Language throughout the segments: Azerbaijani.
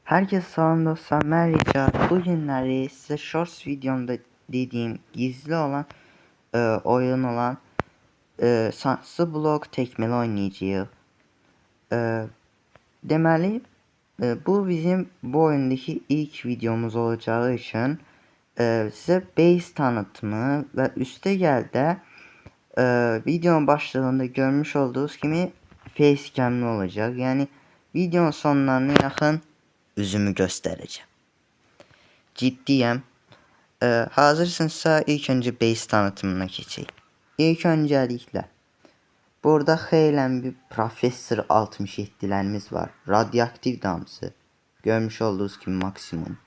Herkese selam dostlar, ben Richard. Bugünlerde size Shorts videomda dediğim gizli olan oyun olan Sanslı Block tekmeli oynayacağız. Deməli bu bizim bu oyundaki ilk videomuz olacağı için size base tanıtımı ve üste geldi videonun başlığında görmüş olduğunuz gibi facecam'li olacak. Yani videonun sonlarına yakın yüzümü göstereceğim. Ciddiyim. Hazırsınızsa ilk önce base tanıtımına geçeyim. İlk öncelikle burada heylen bir Professor 67'lerimiz var. Radyoaktif damsı. Görmüş olduğunuz gibi maksimum.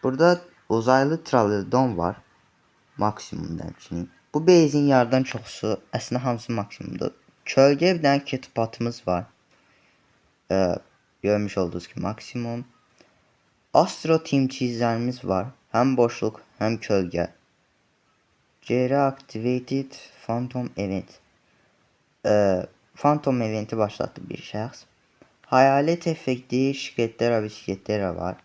Burada uzaylı Tralledon var. Maksimum demişim. Bu base'in yardan çoxusu əslində hamısı maksimumdur. Kölgə bir dənə ketupatımız var. Görmüş olduğunuz gibi maksimum. Astro Team çizgilerimiz var. Hem boşluk hem kölge. CR Activated Phantom Event. Phantom Event'i başlattı bir şəxs. Hayalet efekti şirketler bisikletler var.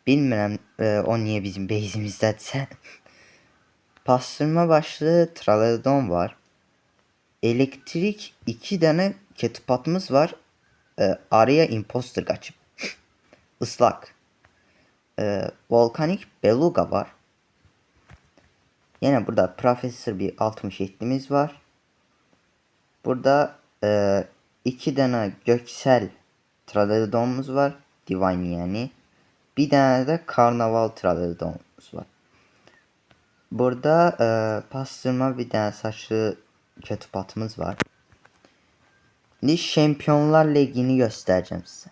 Bilmirəm o niye bizim base'imizdədirsə. Pastırma başlı Tralledon var. Elektrik 2 tane ketupatımız var. Araya imposter kaçıp. Islak. Volkanik Beluga var. Yine burada Professor bir 67'miz var. Burada 2 tane göksel Tralledon'umuz var. Divine yani. Bir tane de Karnaval Tralledon'umuz var. Burada pastırma bir tane saçlı ketupatımız var. Şimdi Şampiyonlar Ligi'ni göstereceğim size.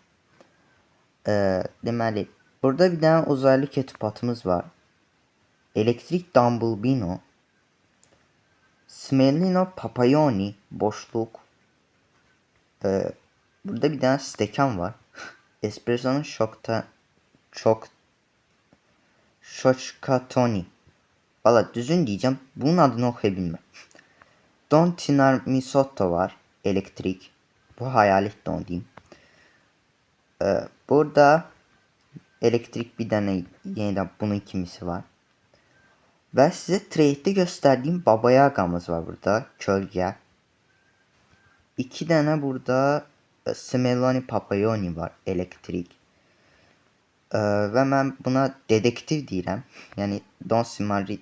Deməli, burada bir tane uzaylı ketupatımız var. Elektrik Dumblebino. Smellino Papayoni boşluk. Burada bir tane stekan var. Espresso'nun Şoçkatoni. Valla düzün diyeceğim. Bunun adını okuyabilmem. Don Tinar Misotto var. Elektrik. Bu hayalet don diyeyim. Burada elektrik bir tane yeniden bunun kimisi var. Ve size trade'de gösterdiğim Baba Yaga'mız var burada. Kölge. 2 tane burada Smelloni Papayoni var. Elektrik. Ve ben buna dedektif diyeceğim. Yani Don Simari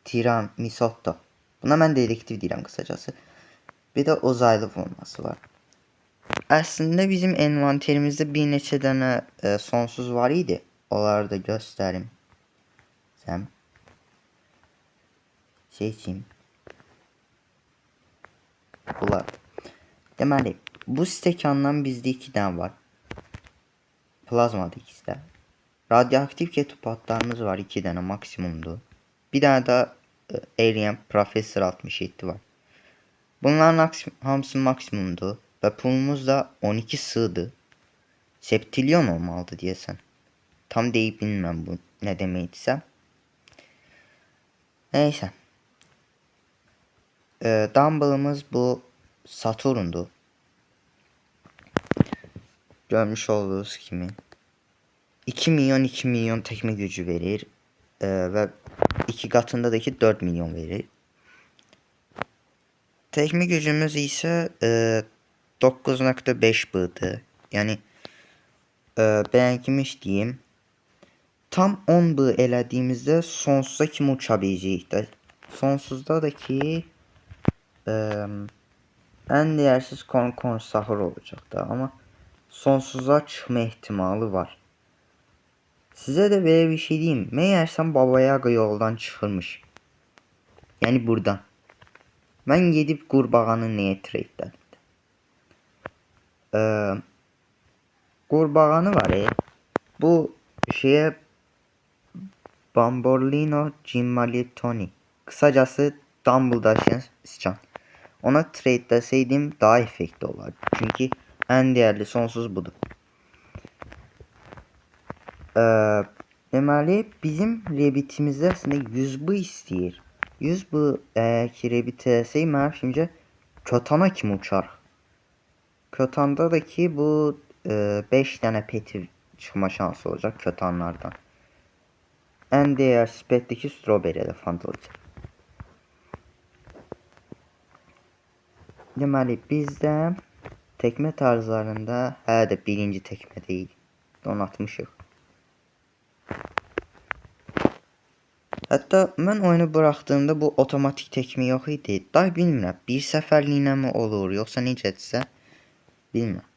Tiramisotto. Buna ben dedektif diyeceğim kısacası. Bir de uzaylı forması var. Aslında bizim envanterimizde bir neçə tane sonsuz var idi. Onları da göstereyim. Sen seçeyim. Bunlar. Deməli, bu stekandan bizde 2 tane var. Plazmada ikisi de. Radyoaktif ketupatlarımız var 2 tane maksimumdu. Bir tane da Alien Professor 67 var. Bunların hamısı maksimumdu. Ve pulumuz da 12 sığdı. Septilyon olmalıdı diyesen. Tam deyip bilmem bu ne demekse. Neyse. Dumble'ımız bu Saturn'du. Görmüş olduğunuz gibi. 2 milyon tekme gücü verir. Ve 2 katındaki 4 milyon verir. Tekme gücümüz ise 9.5 bığdı. Yani benimkmiş diyeyim. Tam 10 bığ elədiyimizdə sonsuza kimi uça biləcəyik də. Sonsuzda da ki ən dəyərsiz korn sahur olacaq da. Ama sonsuza çıxma ihtimali var. Size de böyle bir şey diyeyim. Meğersem Baba Yaga yoldan çıxırmış. Yani buradan. Ben gidip qurbağanı neye trade'ledim? Qurbağanı var bu şeye Bambolino Gimmalitoni. Kısacası Dumbledore'ın sıçan. Ona trade deseydim daha efekti olardı. Çünkü en değerli sonsuz budur. Deməli bizim rebitimizdə əslində 100 bu istəyir. 100 bu ki rebit eləsək mənim fikrimcə Kötana kimi uçar. Kötanda da ki bu 5 tane peti çıkma şansı olacak kötanlardan. En değer spetteki strawberry elefant olacak. Deməli bizdə tekme tarzlarında hələ də birinci tekme değil. Donatmışıq. Hatta mən oyunu bıraktığımda bu otomatik tekme yok idi. Daha bilmirəm. Bir səfərliyinə mi olur, yoxsa necədirsə bilmirəm.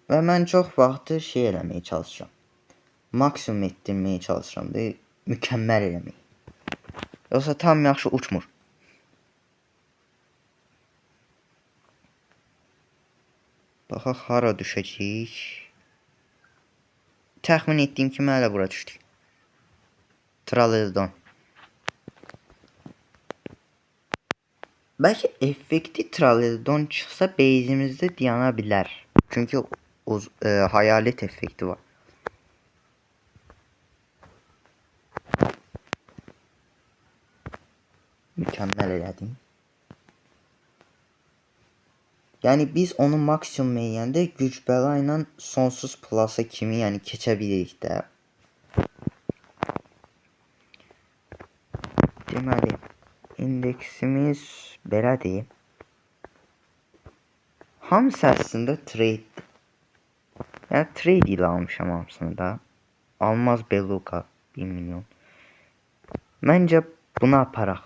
Və mən çox vaxtı şey eləməyə çalışıram. Maksimum etdirməyə çalışıram da mükəmməl eləməyə. Yoxsa tam yaxşı uçmur. Baxaq hara düşəcəyik. Təxmin etdiyim kimi hələ bura düşdük. Tralledon. Bəlkə effekti Tralledon çıxsa base'imizdə dayana bilər. Çünki hayalet effekti var. Mükemmel elədim. Yəni biz onu maksimum eləyəndə güc bəla ilə sonsuz plasa kimi, yəni keçə bilirik də. Deməli, indeksimiz belədir. Hamısı əslində trade. Yəni trade ilə almışam hamısını da. Almaz beluga 1 milyon. Məncə bunu aparaq.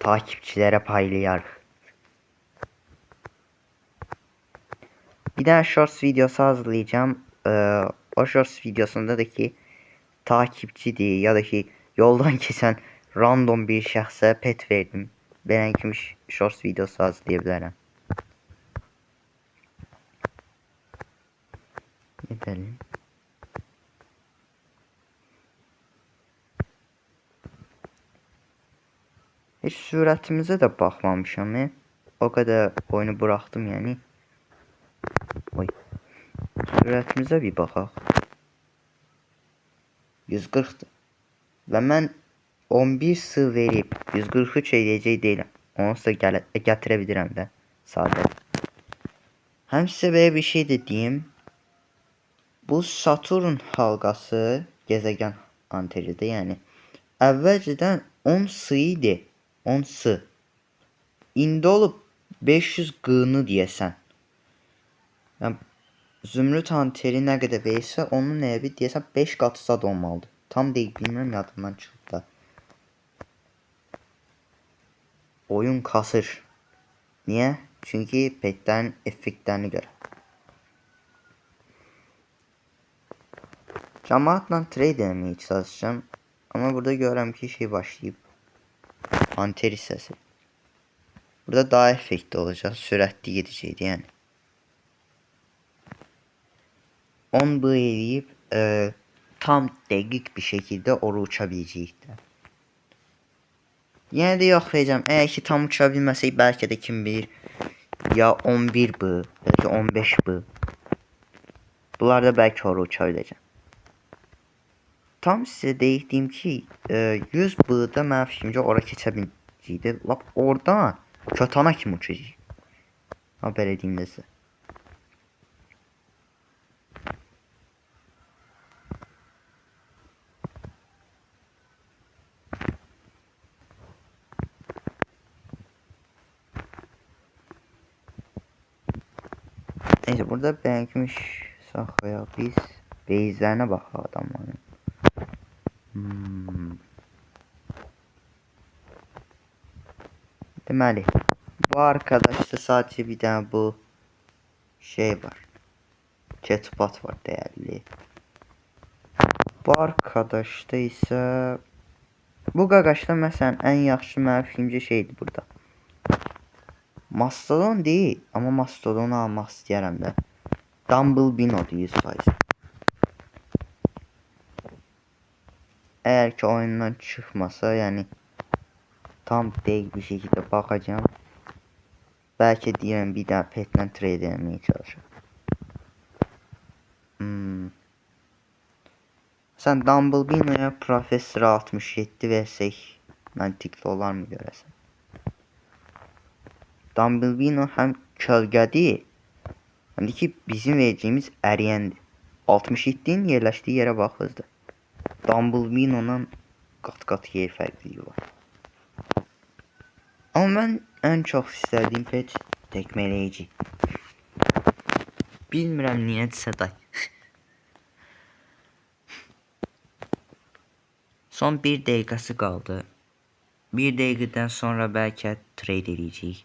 Takipçilərə paylayarıq. Bir tane shorts videosu hazırlayacağım. O shorts videosunda da ki takipçidir ya da ki yoldan geçen random bir şəxsə pet verdim. Benim kimi shorts videosu hazırlayabilirim. Gidelim. Hiç sürətimize de bakmamışam. O kadar oyunu bıraktım yani. Oy. Sürətimize bir baxaq. 140'dır. Və mən 11 sığ verib 143 eləyəcək deyiləm. Onu sizə gətirə bilirəm də. Sadə. Həm sizə belə bir şey de deyim. Bu Saturn halqası gezegen anteridir yəni. Əvvəlcədən 10 sığ idi. 10 sığ. İndi olub 500 qını deyəsən. Yəni Zümrüt anteri nə qədər verirsə onun nəyə bir deyəsən 5 qatı zad olmalıdır. Tam deyil, bilmirəm, yadımdan çıxdı da. Oyun kasır. Niye? Çünkü petlərin effektlərini görə. Cəmaatla trade eləməyə çalışacağım. Amma burada görürəm ki şey başlayıb. Anteri hissəsi. Burada daha effektli olacaq. Sürətli gedəcəkdir yəni. 10 bu eləyib tam dəqiq bir şəkildə oru uça biləcəkdir. Yenə də yoxlayacağım. Əgər ki tam uça bilməsək bəlkə də kim bilir ya 11 bu, bəlkə 15 bu. Bunlarda bəlkə oru uça biləcəm. Tam sizə deyim ki 100 bu-da mənim fikrimcə ora keçə biləcəkdir. Lap oradan kötana kimi uçacaq. Ha belə deyim də sizə. Neyse burada benimkmiş saxlayaq biz. Base'lerine baxaq adamların. Deməli bu arkadaşda sadece bir tane bu şey var. Chatbot var değerli. Bu arkadaşda ise bu qaqaşda məsələn ən yaxşı mənim fikrimcə şeydir burada. Mastodon değil ama Mastodon'u almaq istəyərəm də. Dumblebino'dur 100%. Eğer ki oyundan çıkmasa yani tam değil bir şekilde bakacağım. Belki diyelim bir daha petle trade etmeye çalışacağım. Sen Dumblebino'ya Professor 67 versek mantıklı olar mı görəsən? Dumbledore hem kölgədir, hem de ki bizim vereceğimiz əriyendir. 67'nin yerleştiği yere bak hızlı. Dumbledore'dan kat yer fərqliyi var. Ama ben en çok istediğim pet tekmeleyici. Bilmirəm niyədirsə day. Son 1 dəqiqəsi qaldı. 1 dəqiqədən sonra bəlkə trade edəcəyik.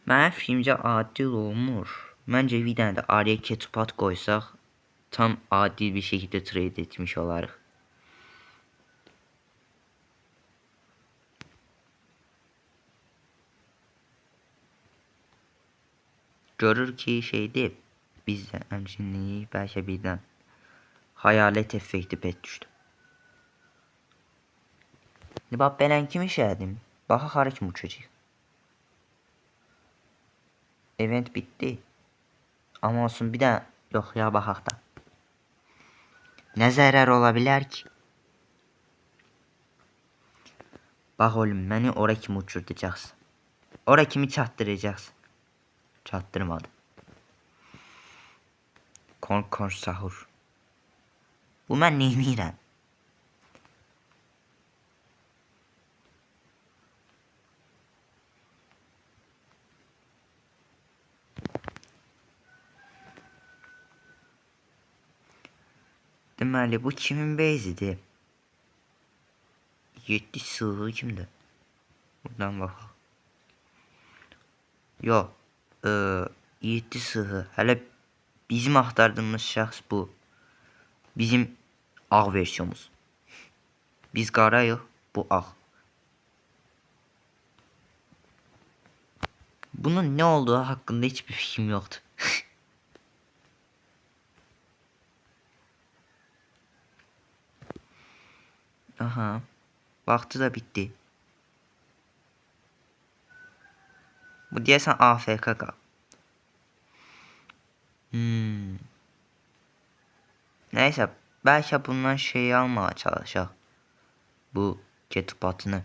Mənim fikrimcə adil olmur. Məncə bir dənə də araya ketupat qoysaq tam adil bir şəkildə trade etmiş olarıq. Görür ki şeydir. Bizdə əmcinliyi bəlkə birdən hayalet effekti pet düşdü. Bax belən kimi işlədim. Baxa hara kimi uçacaq. Event bitti. Ama olsun bir də yox ya baxaq da. Nə zərər ola bilər ki? Bax oğlum məni ora kimi uçurdacaqsın. Ora kimi çatdıracaqsın. Çatdırmadı. Kork sahur. Bu mən neynirəm? Deməli bu kimin base'idir? 7 sığır kimdir? Buradan baxaq. Yox. 7 sığır. Hələ bizim axtardığımız şəxs bu. Bizim ağ versiyonumuz. Biz qarayıq, bu ağ. Bunun ne olduğu hakkında hiçbir fikrim yoktu. Aha. Vakti da bitti. Bu diyesen AFK kal. Neyse. Belki bundan şeyi almaya çalışaq. Bu ketupatını.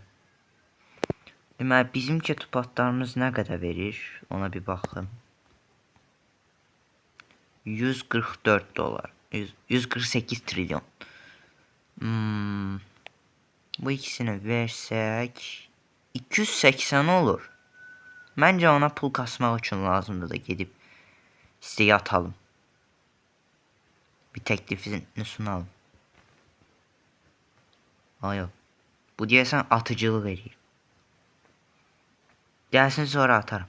Deməli bizim ketupatlarımız nə qədər verir? Ona bir baxın. 144 dolar. 148 trilyon. Bu ikisini versek 280 olur. Bence ona pul kasmak için lazımdı da gidip siteye atalım. Bir teklifini sunalım. Hayır. Bu diyesen atıcılık veriyor. Gelsin sonra atarım.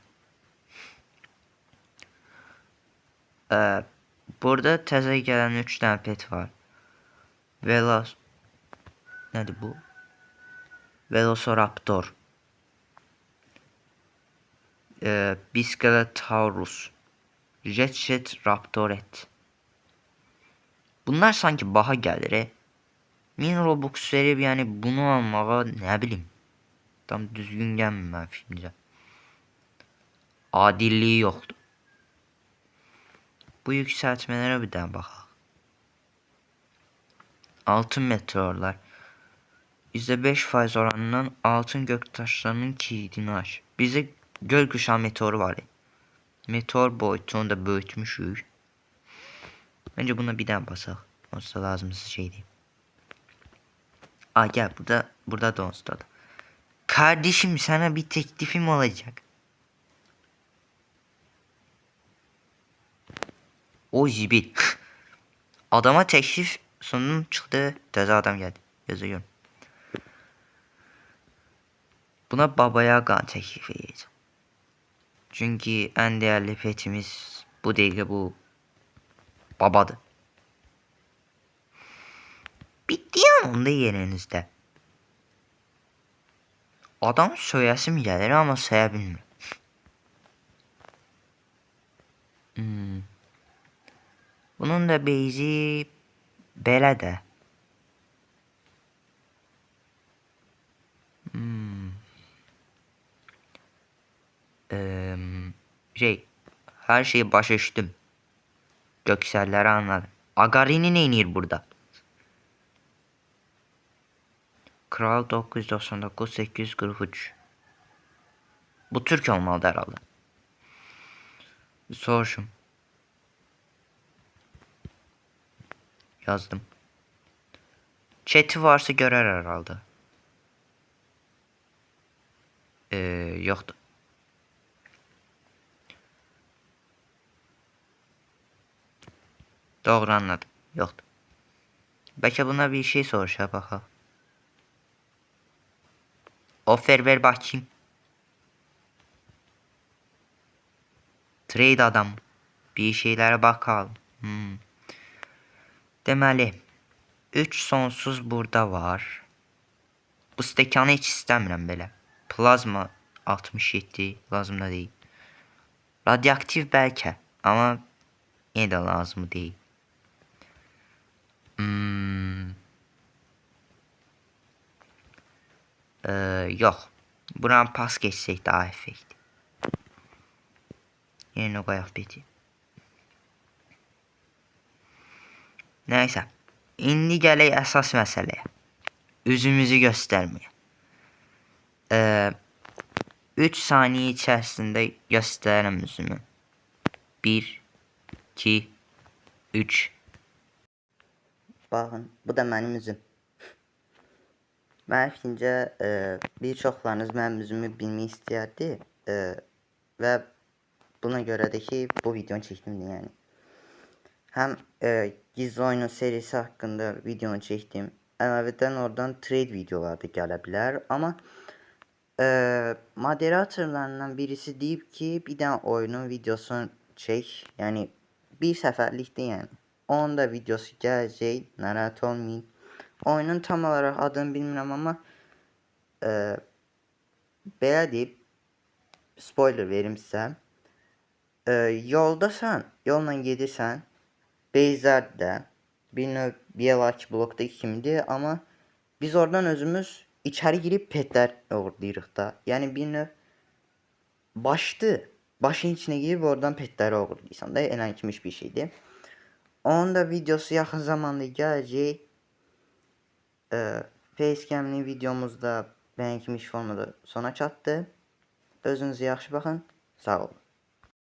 Burada təzə gələn 3 tane pet var. Nədir bu? Velociraptor. Biskeletaurus. Jet Raptoret. Bunlar sanki baha gəlir. 1000 Robux verib yani bunu almağa ne bileyim. Tam düzgün gəlmir mənim fikrimcə. Adilliği yoktu. Bu yükseltmelere bir daha bakalım. Altın meteorlar. %5% oranından altın göktaşlarının kilidini aç. Bizde gökkuşağı meteoru var. Meteor boyutunu da büyütmüşük. Bence buna bir daha basalım. Olsa lazımsız şey değil. Gel burada da olsa da. Kardeşim sana bir teklifim olacak. O zibil. Adama teklif sunum çıktı. Təzə adam geldi. Yazıyorum. Buna Baba Yaga teklif edeceğim. Çünkü en değerli petimiz bu değil, bu babadır. Bitti yani onda yerinizde. Adam söylesim gelir ama sayabilmiyor. Bunun da base'i belə də. Her şeyi başa düştüm. Gökselleri anladım. Agarini ne inir burada? Kral 999 843. Bu Türk olmalı herhalde. Soruşum. Yazdım. Chat'i varsa görer herhalde. Yoktu. Doğru anladım. Yoktu. Belki buna bir şey soruşa bakalım. Offer ver bakayım. Trade adam. Bir şeylere bakalım. Deməli 3 sonsuz burada var. Bu stəkanı heç istəmirəm belə. Plazma 67 lazım da deyil. Radioaktiv bəlkə, amma yenə də lazım deyil. Yox. Buranı pas geçsək daha effektiv. Yenə qoyaq biti. Nəysə. İndi gələk əsas məsələyə. Üzümüzü göstərməyə. 3 saniye içərisində göstərirəm üzümü. 1 2 3. Baxın, bu da mənim üzüm. Mənim fikrincə bir çoxlarınız mənim üzümü bilmək istəyərdi və buna görə də ki bu videonu çəkdim yəni. Həm gizli oyunun serisi haqqında videonu çəkdim. Əlavədən oradan trade videoları da gələ bilər, amma moderatorlarından birisi deyib ki bir dənə oyunun videosunu çək, yəni bir səfərlikdir yəni. Onun da videosu gələcək, narahat olmayın. Oyunun tam olaraq adını bilmirəm, amma belə deyib, spoiler verim sizə. Yoldasan, yolla gedirsən, base'lər də bir növ BLAK blokdakı kimidir, amma biz oradan özümüz içəri girib petlər uğurlayırıq da. Yəni bir növ başın içine girib oradan petləri uğurlayırsan da, elə kimiş bir şeydir. Onun da videosu yaxın zamanda gələcək. Facecam'li videomuzda beğenmiş formada sona çatdı. Özünüze yaxşı baxın. Sağ olun.